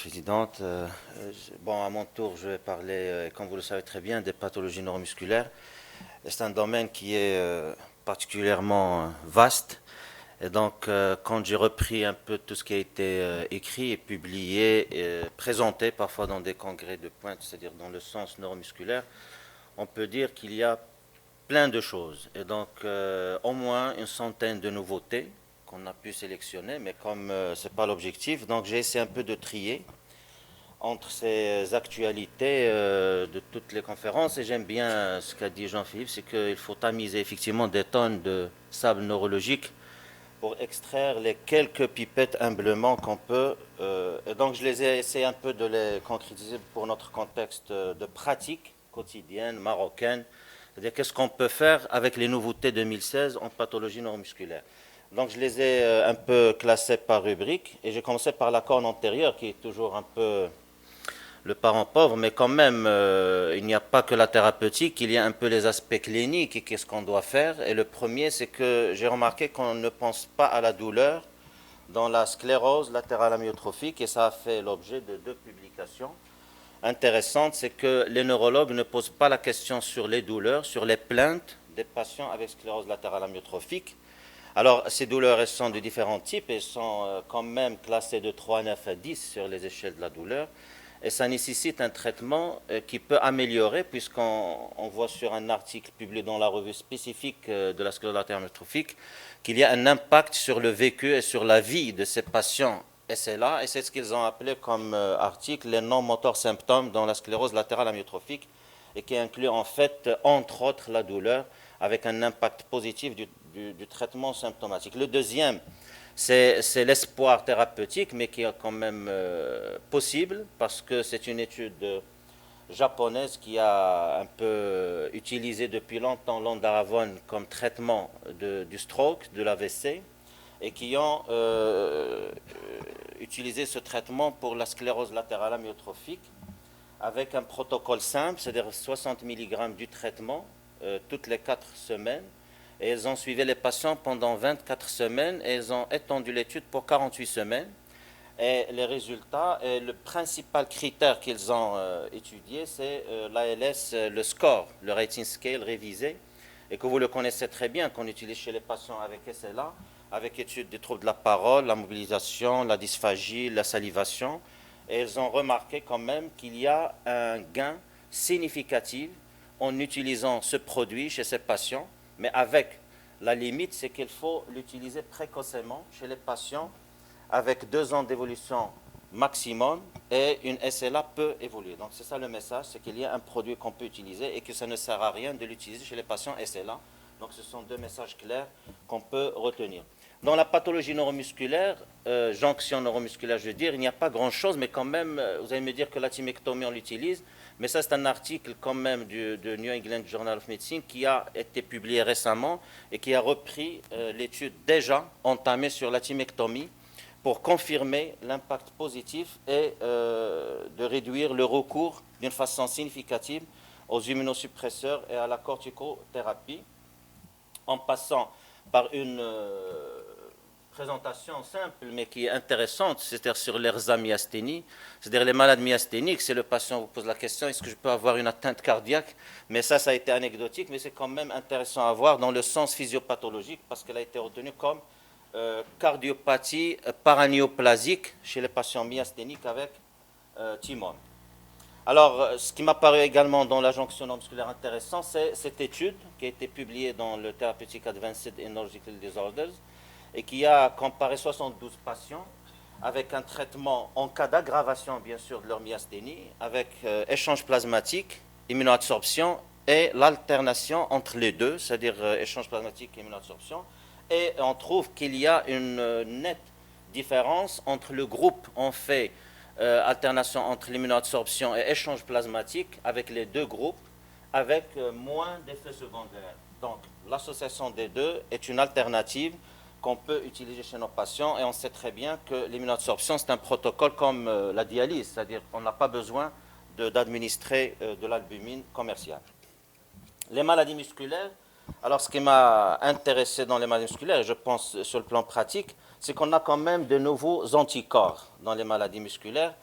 Présidente, bon, à mon tour, je vais parler, comme vous le savez très bien, des pathologies neuromusculaires. C'est un domaine qui est particulièrement vaste. Et donc, quand j'ai repris un peu tout ce qui a été écrit et publié, et présenté parfois dans des congrès de pointe, c'est-à-dire dans le sens neuromusculaire, on peut dire qu'il y a plein de choses. Et donc, au moins une centaine de nouveautés qu'on a pu sélectionner, mais comme ce n'est pas l'objectif, donc j'ai essayé un peu de trier entre ces actualités de toutes les conférences. Et j'aime bien ce qu'a dit Jean-Philippe, c'est qu'il faut tamiser effectivement des tonnes de sable neurologique pour extraire les quelques pipettes humblement qu'on peut. Et donc je les ai essayé un peu de les concrétiser pour notre contexte de pratique quotidienne, marocaine. C'est-à-dire qu'est-ce qu'on peut faire avec les nouveautés 2016 en pathologie neuromusculaire. Donc je les ai un peu classés par rubrique et j'ai commencé par la corne antérieure qui est toujours un peu le parent pauvre, mais quand même, il n'y a pas que la thérapeutique, il y a un peu les aspects cliniques et qu'est-ce qu'on doit faire. Et le premier, c'est que j'ai remarqué qu'on ne pense pas à la douleur dans la sclérose latérale amyotrophique, et ça a fait l'objet de deux publications intéressantes. C'est que les neurologues ne posent pas la question sur les douleurs, sur les plaintes des patients avec sclérose latérale amyotrophique. Alors, ces douleurs, elles sont de différents types, elles sont quand même classées de 3, 9 à 10 sur les échelles de la douleur. Et ça nécessite un traitement qui peut améliorer, puisqu'on voit sur un article publié dans la revue spécifique de la sclérose latérale amyotrophique qu'il y a un impact sur le vécu et sur la vie de ces patients SLA, et c'est ce qu'ils ont appelé comme article les non-moteurs symptômes dans la sclérose latérale amyotrophique, et qui inclut en fait, entre autres, la douleur, avec un impact positif du traitement symptomatique. Le deuxième, c'est l'espoir thérapeutique, mais qui est quand même possible, parce que c'est une étude japonaise qui a un peu utilisé depuis longtemps l'ondaravone comme traitement du stroke, de l'AVC, et qui ont utilisé ce traitement pour la sclérose latérale amyotrophique avec un protocole simple, c'est-à-dire 60 mg du traitement toutes les 4 semaines. Et ils ont suivi les patients pendant 24 semaines et ils ont étendu l'étude pour 48 semaines. Et les résultats, et le principal critère qu'ils ont étudié, c'est l'ALS, le score, le rating scale révisé, et que vous le connaissez très bien, qu'on utilise chez les patients avec SLA, avec étude des troubles de la parole, la mobilisation, la dysphagie, la salivation. Et ils ont remarqué quand même qu'il y a un gain significatif en utilisant ce produit chez ces patients, mais avec la limite, c'est qu'il faut l'utiliser précocement chez les patients avec 2 ans d'évolution maximum, et une SLA peut évoluer. Donc c'est ça le message, c'est qu'il y a un produit qu'on peut utiliser et que ça ne sert à rien de l'utiliser chez les patients SLA. Donc ce sont deux messages clairs qu'on peut retenir. Dans la pathologie neuromusculaire, jonction neuromusculaire, je veux dire, il n'y a pas grand-chose, mais quand même, vous allez me dire que la thymectomie, on l'utilise, mais ça c'est un article quand même de New England Journal of Medicine qui a été publié récemment et qui a repris l'étude déjà entamée sur la thymectomie pour confirmer l'impact positif et de réduire le recours d'une façon significative aux immunosuppresseurs et à la corticothérapie, en passant par une présentation simple mais qui est intéressante, c'est-à-dire sur les myasthénies, c'est-à-dire les malades myasthéniques. C'est le patient vous pose la question, est-ce que je peux avoir une atteinte cardiaque? Mais ça a été anecdotique, mais c'est quand même intéressant à voir dans le sens physiopathologique, parce qu'elle a été retenue comme cardiopathie paranéoplasique chez les patients myasthéniques avec TIMON. Alors, ce qui m'a paru également dans la jonction neuromusculaire intéressant, c'est cette étude qui a été publiée dans le Therapeutic Advanced in Neurological Disorders et qui a comparé 72 patients avec un traitement en cas d'aggravation, bien sûr, de leur myasthénie, avec échange plasmatique, immunoabsorption et l'alternation entre les deux, c'est-à-dire échange plasmatique et immunoabsorption. Et on trouve qu'il y a une nette différence entre le groupe en fait alternation entre l'immunoabsorption et échange plasmatique avec les deux groupes, avec moins d'effets secondaires. Donc l'association des deux est une alternative qu'on peut utiliser chez nos patients, et on sait très bien que l'immunoabsorption c'est un protocole comme la dialyse, c'est-à-dire qu'on n'a pas besoin d'administrer de l'albumine commerciale. Les maladies musculaires, alors ce qui m'a intéressé dans les maladies musculaires, et je pense sur le plan pratique, c'est qu'on a quand même de nouveaux anticorps dans les maladies musculaires.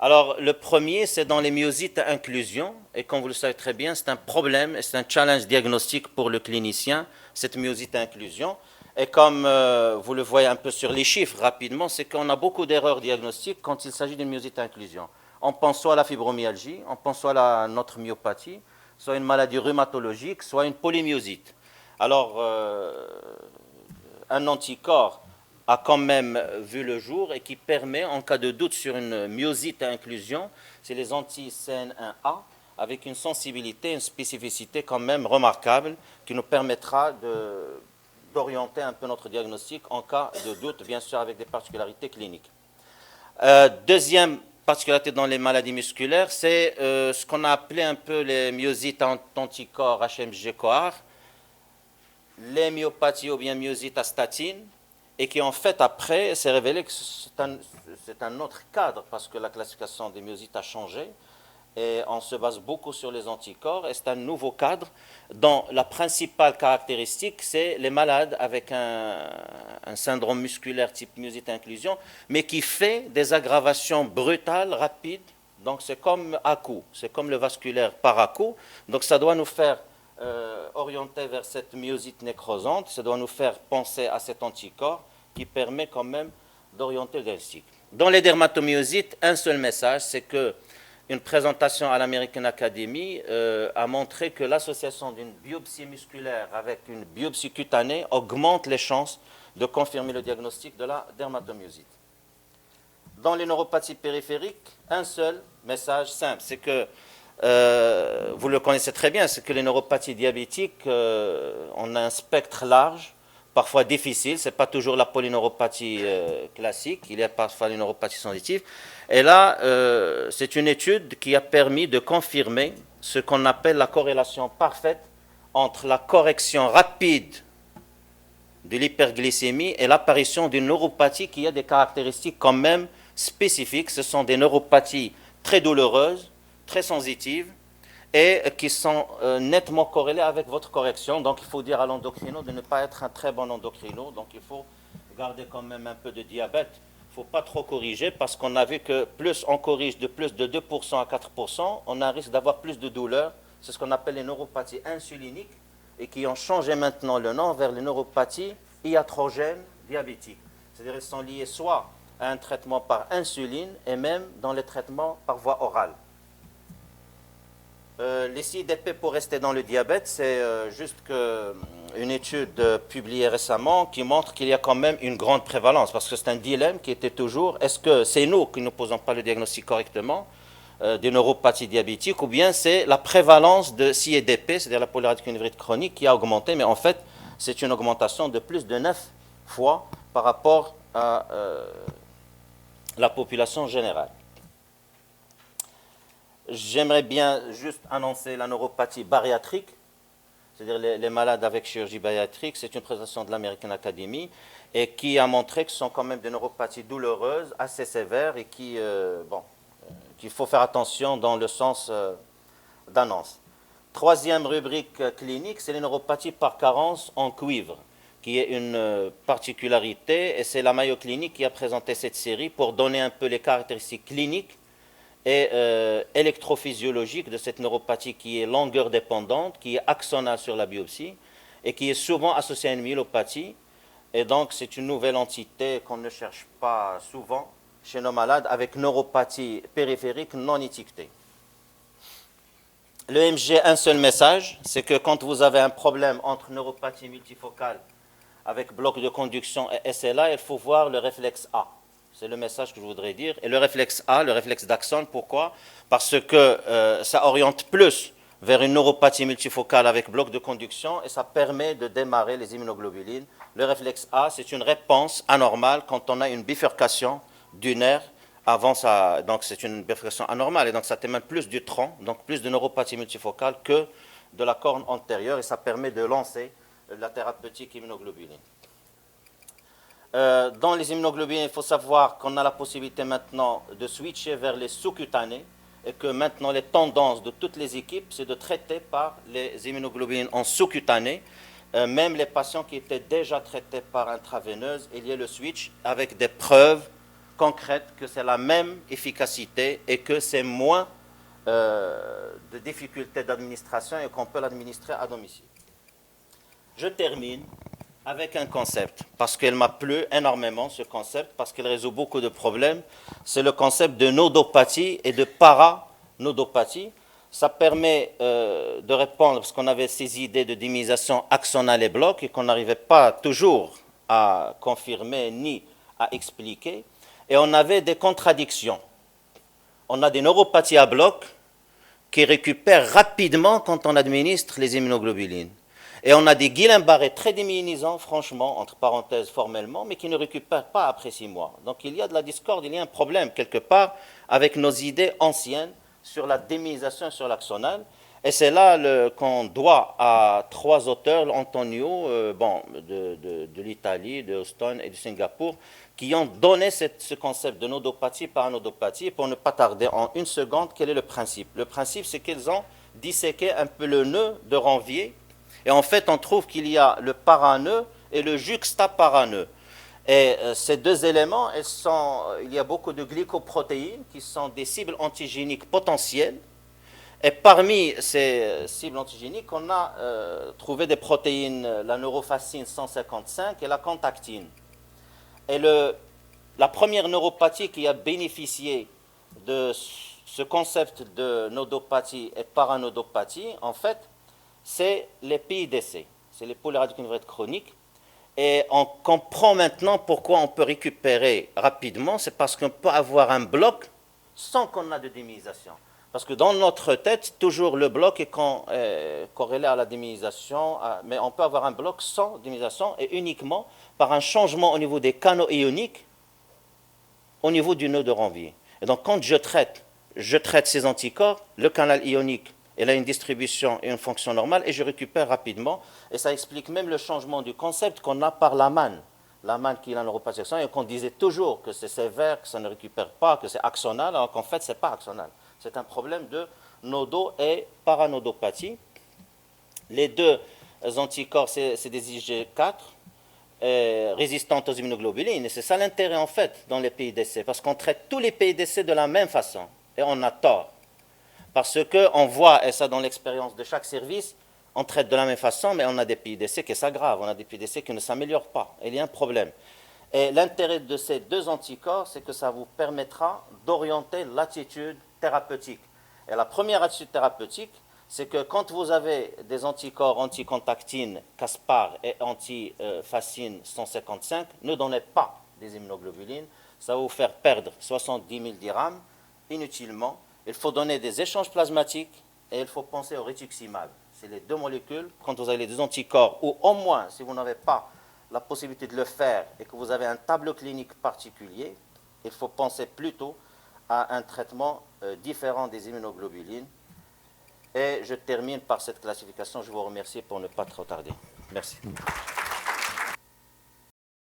Alors, le premier, c'est dans les myosites à inclusion. Et comme vous le savez très bien, c'est un problème et c'est un challenge diagnostique pour le clinicien, cette myosite à inclusion. Et comme vous le voyez un peu sur les chiffres rapidement, c'est qu'on a beaucoup d'erreurs diagnostiques quand il s'agit d'une myosite à inclusion. On pense soit à la fibromyalgie, on pense soit à notre myopathie, soit une maladie rhumatologique, soit une polymyosite. Alors, un anticorps a quand même vu le jour et qui permet, en cas de doute sur une myosite à inclusion, c'est les anti-CN1A, avec une sensibilité, une spécificité quand même remarquable, qui nous permettra d'orienter un peu notre diagnostic en cas de doute, bien sûr avec des particularités cliniques. Deuxième particularité dans les maladies musculaires, c'est ce qu'on a appelé un peu les myosites anticorps HMG-CoAR, les myopathies ou bien myosites à statine, et qui en fait après s'est révélé que c'est un autre cadre parce que la classification des myosites a changé et on se base beaucoup sur les anticorps et c'est un nouveau cadre dont la principale caractéristique c'est les malades avec un syndrome musculaire type myosite à inclusion mais qui fait des aggravations brutales, rapides, donc c'est comme à coup, c'est comme le vasculaire par à coup, donc ça doit nous faire orienter vers cette myosite nécrosante, ça doit nous faire penser à cet anticorps qui permet quand même d'orienter le diagnostic. Dans les dermatomyosites, un seul message, c'est que une présentation à l'American Academy a montré que l'association d'une biopsie musculaire avec une biopsie cutanée augmente les chances de confirmer le diagnostic de la dermatomyosite. Dans les neuropathies périphériques, un seul message simple, c'est que vous le connaissez très bien, c'est que les neuropathies diabétiques, on a un spectre large, parfois difficile, ce n'est pas toujours la polyneuropathie classique, il y a parfois les neuropathies sensitives. Et là, c'est une étude qui a permis de confirmer ce qu'on appelle la corrélation parfaite entre la correction rapide de l'hyperglycémie et l'apparition d'une neuropathie qui a des caractéristiques quand même spécifiques. Ce sont des neuropathies très douloureuses, très sensitives et qui sont nettement corrélées avec votre correction. Donc il faut dire à l'endocrino de ne pas être un très bon endocrino. Donc il faut garder quand même un peu de diabète. Il ne faut pas trop corriger parce qu'on a vu que plus on corrige de plus de 2% à 4%, on a un risque d'avoir plus de douleur. C'est ce qu'on appelle les neuropathies insuliniques et qui ont changé maintenant le nom vers les neuropathies iatrogènes diabétiques. C'est-à-dire qu'elles sont liées soit à un traitement par insuline et même dans les traitements par voie orale. Les CIDP pour rester dans le diabète, c'est juste une étude publiée récemment qui montre qu'il y a quand même une grande prévalence, parce que c'est un dilemme qui était toujours, est-ce que c'est nous qui ne posons pas le diagnostic correctement des neuropathies diabétiques, ou bien c'est la prévalence de CIDP, c'est-à-dire la polyradiculaire chronique, qui a augmenté, mais en fait, c'est une augmentation de plus de 9 fois par rapport à la population générale. J'aimerais bien juste annoncer la neuropathie bariatrique, c'est-à-dire les malades avec chirurgie bariatrique. C'est une présentation de l'American Academy et qui a montré que ce sont quand même des neuropathies douloureuses, assez sévères et qu'il faut faire attention dans le sens d'annonce. Troisième rubrique clinique, c'est les neuropathies par carence en cuivre, qui est une particularité et c'est la Mayo Clinic qui a présenté cette série pour donner un peu les caractéristiques cliniques et électrophysiologique de cette neuropathie qui est longueur dépendante, qui est axonale sur la biopsie et qui est souvent associée à une myélopathie. Et donc, c'est une nouvelle entité qu'on ne cherche pas souvent chez nos malades avec neuropathie périphérique non étiquetée. Le MG, un seul message, c'est que quand vous avez un problème entre neuropathie multifocale avec bloc de conduction et SLA, il faut voir le réflexe A. C'est le message que je voudrais dire. Et le réflexe A, le réflexe d'Axon, pourquoi? Parce que ça oriente plus vers une neuropathie multifocale avec bloc de conduction et ça permet de démarrer les immunoglobulines. Le réflexe A, c'est une réponse anormale quand on a une bifurcation du nerf avant ça. Donc c'est une bifurcation anormale et donc ça témoigne plus du tronc, donc plus de neuropathie multifocale que de la corne antérieure et ça permet de lancer la thérapeutique immunoglobuline. Dans les immunoglobulines, il faut savoir qu'on a la possibilité maintenant de switcher vers les sous-cutanés et que maintenant les tendances de toutes les équipes, c'est de traiter par les immunoglobulines en sous-cutané. Même les patients qui étaient déjà traités par intraveineuse, il y a le switch avec des preuves concrète, que c'est la même efficacité et que c'est moins de difficultés d'administration et qu'on peut l'administrer à domicile. Je termine avec un concept, parce qu'il m'a plu énormément ce concept, parce qu'il résout beaucoup de problèmes. C'est le concept de nodopathie et de paranodopathie. Ça permet de répondre, parce qu'on avait ces idées de démyélisation axonale et bloc et qu'on n'arrivait pas toujours à confirmer ni à expliquer. Et on avait des contradictions. On a des neuropathies à bloc qui récupèrent rapidement quand on administre les immunoglobulines. Et on a des Guillain-Barré très démyélisants, franchement, entre parenthèses formellement, mais qui ne récupèrent pas après 6 mois. Donc il y a de la discorde, il y a un problème quelque part avec nos idées anciennes sur la démyélisation et sur l'axonale. Et c'est là qu'on doit à 3 auteurs, Antonio, de l'Italie, de Houston et de Singapour, qui ont donné ce concept de nodopathie, paranodopathie. Et pour ne pas tarder en une seconde, quel est le principe? Le principe, c'est qu'ils ont disséqué un peu le nœud de Ranvier. Et en fait, on trouve qu'il y a le paranœud et le juxtaparanœud. Et ces deux éléments, il y a beaucoup de glycoprotéines qui sont des cibles antigéniques potentielles. Et parmi ces cibles antigéniques, on a trouvé des protéines, la neurofacine 155 et la contactine. Et la première neuropathie qui a bénéficié de ce concept de nodopathie et paranodopathie, en fait, c'est les PIDC, c'est les polyradiculaires chroniques. Et on comprend maintenant pourquoi on peut récupérer rapidement, c'est parce qu'on peut avoir un bloc sans qu'on ait de démyélisation. Parce que dans notre tête, toujours le bloc est corrélé à la démyélisation, mais on peut avoir un bloc sans démyélisation et uniquement par un changement au niveau des canaux ioniques au niveau du nœud de Ranvier. Et donc quand je traite ces anticorps, le canal ionique, il a une distribution et une fonction normale et je récupère rapidement. Et ça explique même le changement du concept qu'on a par la manne. La manne qui est la neuropathie axonale et qu'on disait toujours que c'est sévère, que ça ne récupère pas, que c'est axonal, alors qu'en fait, ce n'est pas axonal. C'est un problème de nodo et paranodopathie. Les deux anticorps, c'est des IG4 résistantes aux immunoglobulines. Et c'est ça l'intérêt, en fait, dans les PIDC, parce qu'on traite tous les PIDC de la même façon. Et on a tort. Parce qu'on voit, et ça dans l'expérience de chaque service, on traite de la même façon, mais on a des PIDC qui s'aggravent, on a des PIDC qui ne s'améliorent pas. Il y a un problème. Et l'intérêt de ces deux anticorps, c'est que ça vous permettra d'orienter l'attitude thérapeutique. Et la première attitude thérapeutique, c'est que quand vous avez des anticorps anticontactine, Caspar et antifacine 155, ne donnez pas des immunoglobulines. Ça va vous faire perdre 70 000 dirhams inutilement. Il faut donner des échanges plasmatiques et il faut penser au rituximab. C'est les deux molécules. Quand vous avez les deux anticorps, ou au moins, si vous n'avez pas la possibilité de le faire et que vous avez un tableau clinique particulier, il faut penser plutôt à un traitement différent des immunoglobulines. Et je termine par cette classification. Je vous remercie pour ne pas trop tarder. Merci.